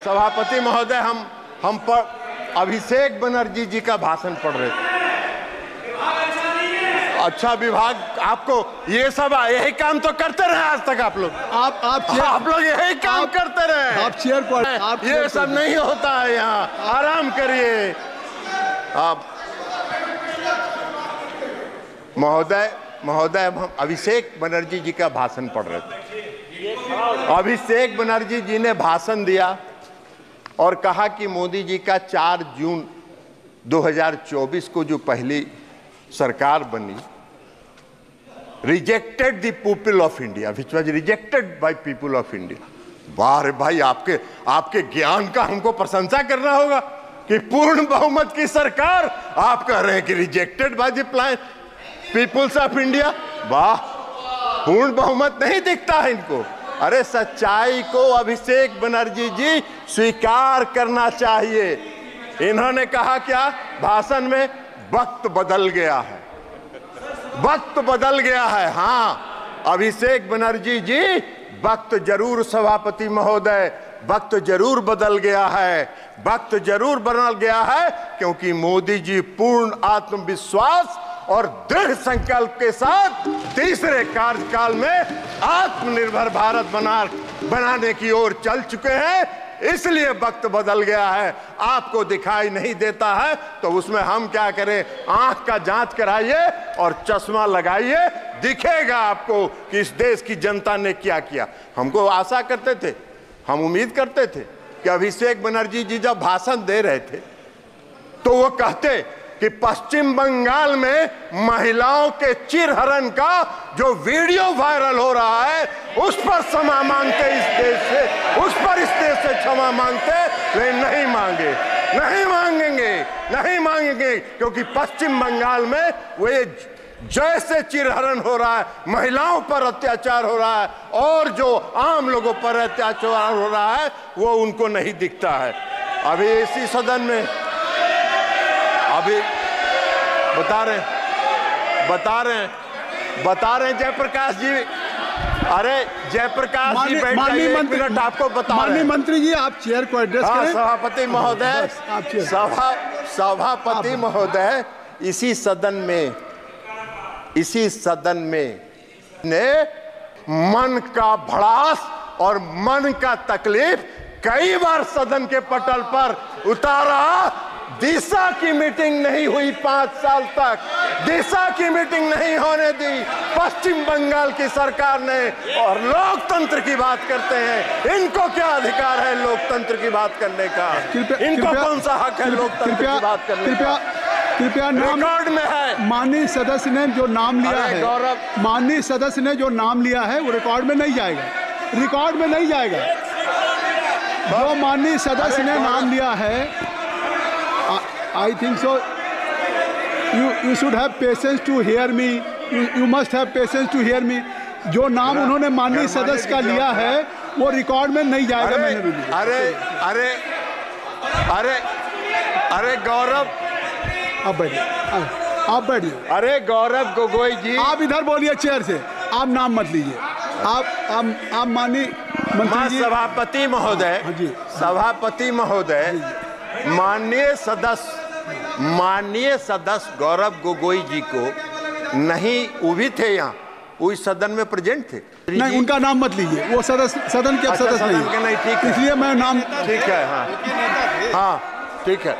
सभापति महोदय, हम पर अभिषेक बनर्जी जी का भाषण पढ़ रहे थे। अच्छा विभाग, आपको ये सब यही काम तो करते रहे आज तक आप लोग। आप लोग यही काम करते रहे। आप चेयर पर ये सब नहीं होता है यहाँ। आराम करिए आप। महोदय हम अभिषेक बनर्जी जी का भाषण पढ़ रहे थे। अभिषेक बनर्जी जी ने भाषण दिया और कहा कि मोदी जी का 4 जून 2024 को जो पहली सरकार बनी, rejected the people of India, which was rejected by people of India. वाह रे भाई, आपके ज्ञान का हमको प्रशंसा करना होगा कि पूर्ण बहुमत की सरकार आप कह रहे हैं कि rejected by the peoples of India. वाह, पूर्ण बहुमत नहीं दिखता है इनको। अरे सच्चाई को अभिषेक बनर्जी जी स्वीकार करना चाहिए। इन्होंने कहा क्या भाषण में? वक्त बदल गया है, वक्त बदल गया है। हाँ अभिषेक बनर्जी जी, वक्त जरूर, सभापति महोदय, वक्त जरूर बदल गया है, वक्त जरूर बदल गया है, क्योंकि मोदी जी पूर्ण आत्मविश्वास और दृढ़ संकल्प के साथ तीसरे कार्यकाल में आत्मनिर्भर भारत बनाने की ओर चल चुके हैं। इसलिए वक्त बदल गया है। आपको दिखाई नहीं देता है तो उसमें हम क्या करें? आंख का जांच कराइए और चश्मा लगाइए, दिखेगा आपको कि इस देश की जनता ने क्या किया। हमको आशा करते थे, हम उम्मीद करते थे कि अभिषेक बनर्जी जी जब भाषण दे रहे थे तो वो कहते कि पश्चिम बंगाल में महिलाओं के चिरहरण का जो वीडियो वायरल हो रहा है उस पर क्षमा मांगते, इस देश से, उस पर इस देश से क्षमा मांगते, लेकिन नहीं मांगे, नहीं मांगेंगे, नहीं मांगेंगे, क्योंकि पश्चिम बंगाल में वो जैसे चिरहरण हो रहा है, महिलाओं पर अत्याचार हो रहा है और जो आम लोगों पर अत्याचार हो रहा है वो उनको नहीं दिखता है। अभी इसी सदन में अभी बता रहे हैं जयप्रकाश जी। अरे जयप्रकाश जी बैठ जाइए, एक मिनट आपको बता रहे हैं। माननीय मंत्री जी, आप चेयर को एड्रेस करें। सभापति महोदय, सभापति महोदय, इसी सदन में ने मन का भड़ास और मन का तकलीफ कई बार सदन के पटल पर उतारा। दिशा की मीटिंग नहीं हुई 5 साल तक, दिशा की मीटिंग नहीं होने दी पश्चिम बंगाल की सरकार ने। और लोकतंत्र की बात करते हैं, इनको क्या अधिकार है लोकतंत्र की बात करने का? इनको कौन सा हक है लोकतंत्र की बात करने का? कृपया रिकॉर्ड में है। माननीय सदस्य ने जो नाम लिया है, गौरव, माननीय सदस्य ने जो नाम लिया है वो रिकॉर्ड में नहीं जाएगा, रिकॉर्ड में नहीं जाएगा। जो माननीय सदस्य ने नाम लिया है, I think so. You should have patience to hear me. You must have patience to hear me. जो नाम उन्होंने माननीय सदस्य का लिया है वो रिकॉर्ड में नहीं जाएगा। अरे गौरव, आप बैठिए। अरे गौरव गोगोई जी, आप इधर बोलिए चेयर से, आप नाम मत लीजिए। आप माननीय मंत्री जी। सभापति महोदय, सभापति महोदय, माननीय सदस्य गौरव गोगोई जी को नहीं, वो भी थे यहाँ, वो इस सदन में प्रेजेंट थे। नहीं, उनका नाम मत लीजिए, वो सदन के सदस्य नहीं, ठीक है, इसलिए मैं नाम, ठीक है, हाँ ठीक है,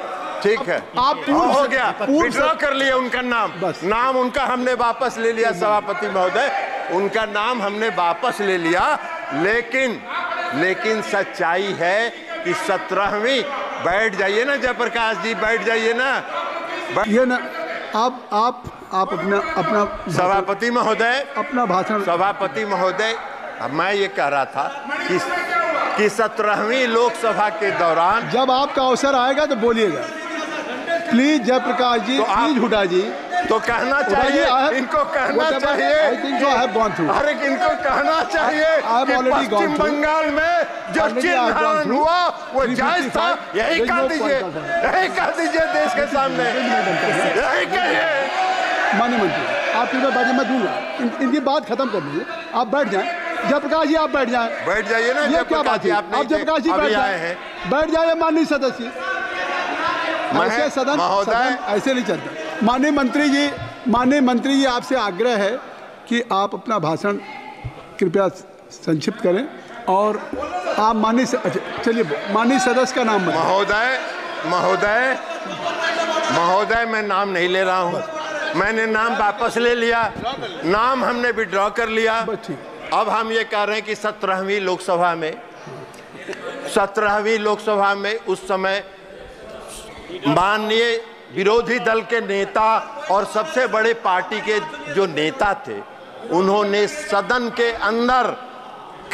ठीक है, आप हो गया, विड्रॉ कर लिया उनका नाम। नाम उनका हमने वापस ले लिया सभापति महोदय, उनका नाम हमने वापस ले लिया। लेकिन सच्चाई है कि 17वीं, बैठ जाइए ना जयप्रकाश जी, बैठ जाइए ना। ये ना आप अपना सभापति महोदय, अपना भाषण। सभापति महोदय, मैं ये कह रहा था कि 17वीं लोकसभा के दौरान जब आपका अवसर आएगा तो बोलिएगा प्लीज। जयप्रकाश जी, प्लीज हुड्डा जी, तो कहना चाहिए, इनको कहना चाहिए। अरे इनको कहना चाहिए कि पश्चिम बंगाल में जो चिरहरण हुआ वो जायज था। यही कह दीजिए देश के सामने, यही कहिए। माननीय मंत्री, आप इधर बाजी मैं दूंगा, इनकी बात खत्म कर लीजिए, आप बैठ जाएं। जयप्रकाश जी आप बैठ जाएं। बैठ जाइए ना। ये क्या बात है? आप जयप्रकाश जी बैठ जाएं। बैठ जाइए माननीय सदस्य। ऐसे सदन ऐसे नहीं चलता। माननीय मंत्री जी आपसे आग्रह है कि आप अपना भाषण कृपया संक्षिप्त करें और आप चलिए माननीय सदस्य का नाम महोदय मैं नाम नहीं ले रहा हूं। मैंने नाम वापस ले लिया। नाम हमने विड्रॉ कर लिया। अब हम ये कह रहे हैं कि 17वीं लोकसभा में उस समय माननीय विरोधी दल के नेता और सबसे बड़े पार्टी के जो नेता थे, उन्होंने सदन के अंदर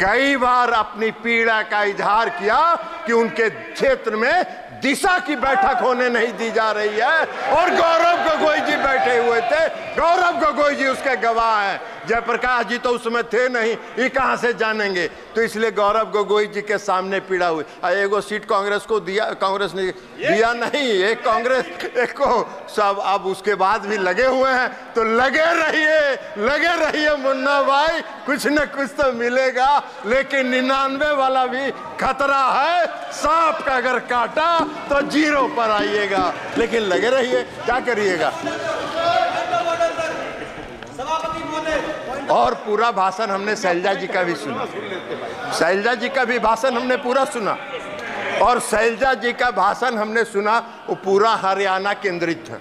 कई बार अपनी पीड़ा का इजहार किया कि उनके क्षेत्र में दिशा की बैठक होने नहीं दी जा रही है। और गौरव गोगोई जी बैठे हुए थे। गौरव गोगोई जी उसके गवाह हैं। जयप्रकाश जी तो उसमें थे नहीं, ये कहां से जानेंगे। तो इसलिए गौरव गोगोई जी के सामने पीड़ा हुई। एगो सीट कांग्रेस को दिया, कांग्रेस ने दिया नहीं, एक कांग्रेस एक को सब। अब उसके बाद भी लगे हुए हैं, तो लगे रहिए मुन्ना भाई, कुछ न कुछ तो मिलेगा। लेकिन 99 वाला भी खतरा है। सांप का अगर काटा तो 0 पर आइएगा। लेकिन लगे रहिए, क्या करिएगा। और पूरा भाषण हमने शैलजा जी का भी सुना। शैलजा जी का भी भाषण हमने पूरा सुना। और शैलजा जी का भाषण हमने सुना, वो पूरा हरियाणा केंद्रित था।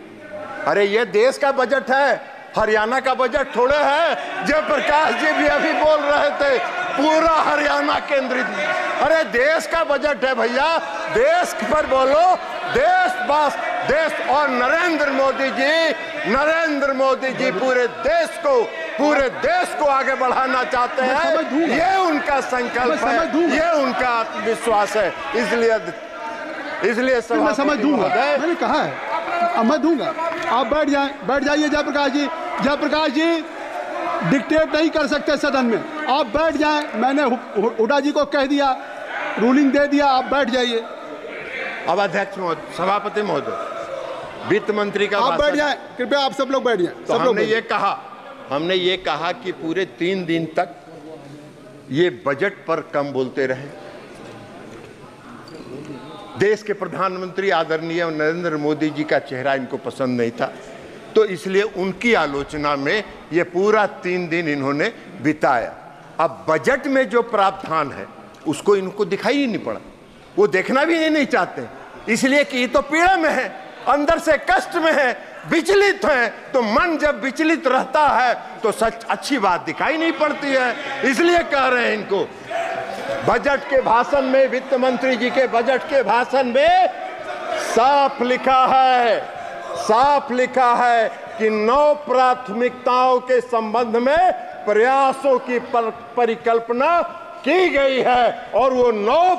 अरे ये देश का बजट है, हरियाणा का बजट थोड़े है। जयप्रकाश जी भी अभी बोल रहे थे पूरा हरियाणा केंद्रित। अरे देश का बजट है भैया, देश पर बोलो। देश और नरेंद्र मोदी जी पूरे देश को आगे बढ़ाना चाहते हैं। ये उनका संकल्प है, ये उनका आत्मविश्वास है। इसलिए मैं समझ दूंगा, मैंने कहा है मैं दूंगा। आप बैठ जाइए जयप्रकाश जी डिक्टेट नहीं कर सकते सदन में। आप बैठ जाएं। मैंने हुड्डा जी को कह दिया, रूलिंग दे दिया, आप बैठ जाइए। अब अध्यक्ष महोदय, सभापति महोदय, वित्त मंत्री का आप बैठ जाएं, कृपया आप सब लोग बैठ जाएं। तो हमने ये कहा कि पूरे 3 दिन तक ये बजट पर कम बोलते रहे। देश के प्रधानमंत्री आदरणीय नरेंद्र मोदी जी का चेहरा इनको पसंद नहीं था, तो इसलिए उनकी आलोचना में ये पूरा 3 दिन इन्होंने बिताया। अब बजट में जो प्रावधान है उसको इनको दिखाई ही नहीं पड़ा। वो देखना भी नहीं चाहते, इसलिए कि ये तो पीड़ा में है, अंदर से कष्ट में है, विचलित है। तो मन जब विचलित रहता है तो सच अच्छी बात दिखाई नहीं पड़ती है। इसलिए कह रहे हैं इनको बजट के भाषण में, वित्त मंत्री जी के बजट के भाषण में साफ लिखा है कि 9 प्राथमिकताओं के संबंध में प्रयासों की परिकल्पना की गई है। और वो 9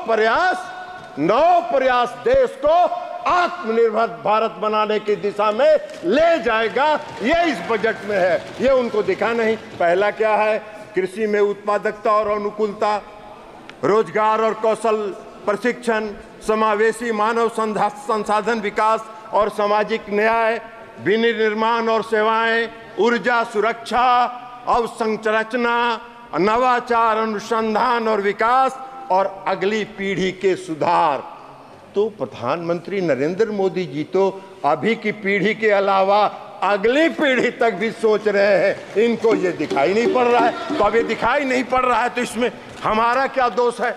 प्रयास देश को आत्मनिर्भर भारत बनाने की दिशा में ले जाएगा। ये इस बजट में है, ये उनको दिखा नहीं। पहला क्या है? कृषि में उत्पादकता और अनुकूलता, रोजगार और कौशल प्रशिक्षण, समावेशी मानव संसाधन विकास और सामाजिक न्याय, विनिर्माण और सेवाएं, ऊर्जा सुरक्षा, अवसंरचना, नवाचार, अनुसंधान और विकास, और अगली पीढ़ी के सुधार। तो प्रधानमंत्री नरेंद्र मोदी जी तो अभी की पीढ़ी के अलावा अगली पीढ़ी तक भी सोच रहे हैं। इनको ये दिखाई नहीं पड़ रहा है। तो अब ये दिखाई नहीं पड़ रहा है तो इसमें हमारा क्या दोष है?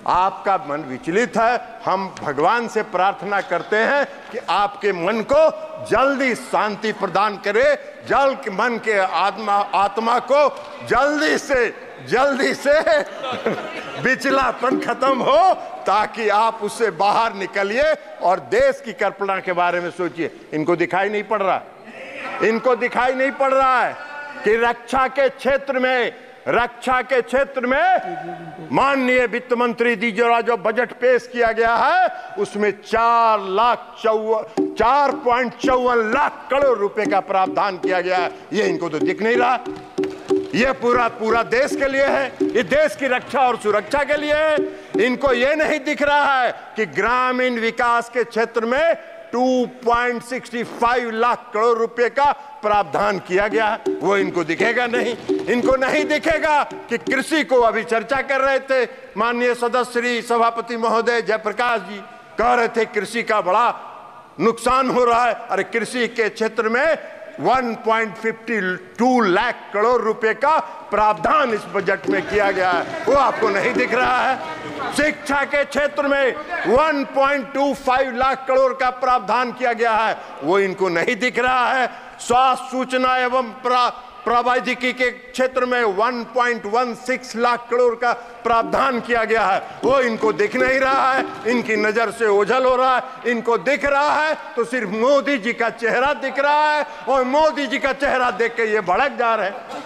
आपका मन विचलित है। हम भगवान से प्रार्थना करते हैं कि आपके मन को जल्दी शांति प्रदान करे, मन के आत्मा को जल्दी से विचलापन खत्म हो, ताकि आप उससे बाहर निकलिए और देश की कल्पना के बारे में सोचिए। इनको दिखाई नहीं पड़ रहा है कि रक्षा के क्षेत्र में माननीय वित्त मंत्री जी जो बजट पेश किया गया है उसमें 4.54 लाख करोड़ रुपए का प्रावधान किया गया है। ये इनको तो दिख नहीं रहा। ये पूरा देश के लिए है, ये देश की रक्षा और सुरक्षा के लिए है। इनको ये नहीं दिख रहा है कि ग्रामीण विकास के क्षेत्र में 2.65 लाख करोड़ रुपए का प्रावधान किया गया है वो इनको दिखेगा नहीं। इनको नहीं दिखेगा कि कृषि को अभी चर्चा कर रहे थे माननीय सदस्य श्री सभापति महोदय जयप्रकाश जी, कह रहे थे कृषि का बड़ा नुकसान हो रहा है। अरे कृषि के क्षेत्र में 1.52 लाख करोड़ रुपए का प्रावधान इस बजट में किया गया है, वो आपको नहीं दिख रहा है। शिक्षा के क्षेत्र में 1.25 लाख करोड़ का प्रावधान किया गया है, वो इनको नहीं दिख रहा है। स्वास्थ्य सूचना एवं प्रौद्योगिकी के क्षेत्र में 1.16 लाख करोड़ का प्रावधान किया गया है, वो इनको दिख नहीं रहा है। इनकी नजर से ओझल हो रहा है। इनको दिख रहा है तो सिर्फ मोदी जी का चेहरा दिख रहा है और मोदी जी का चेहरा देख के ये भड़क जा रहे हैं।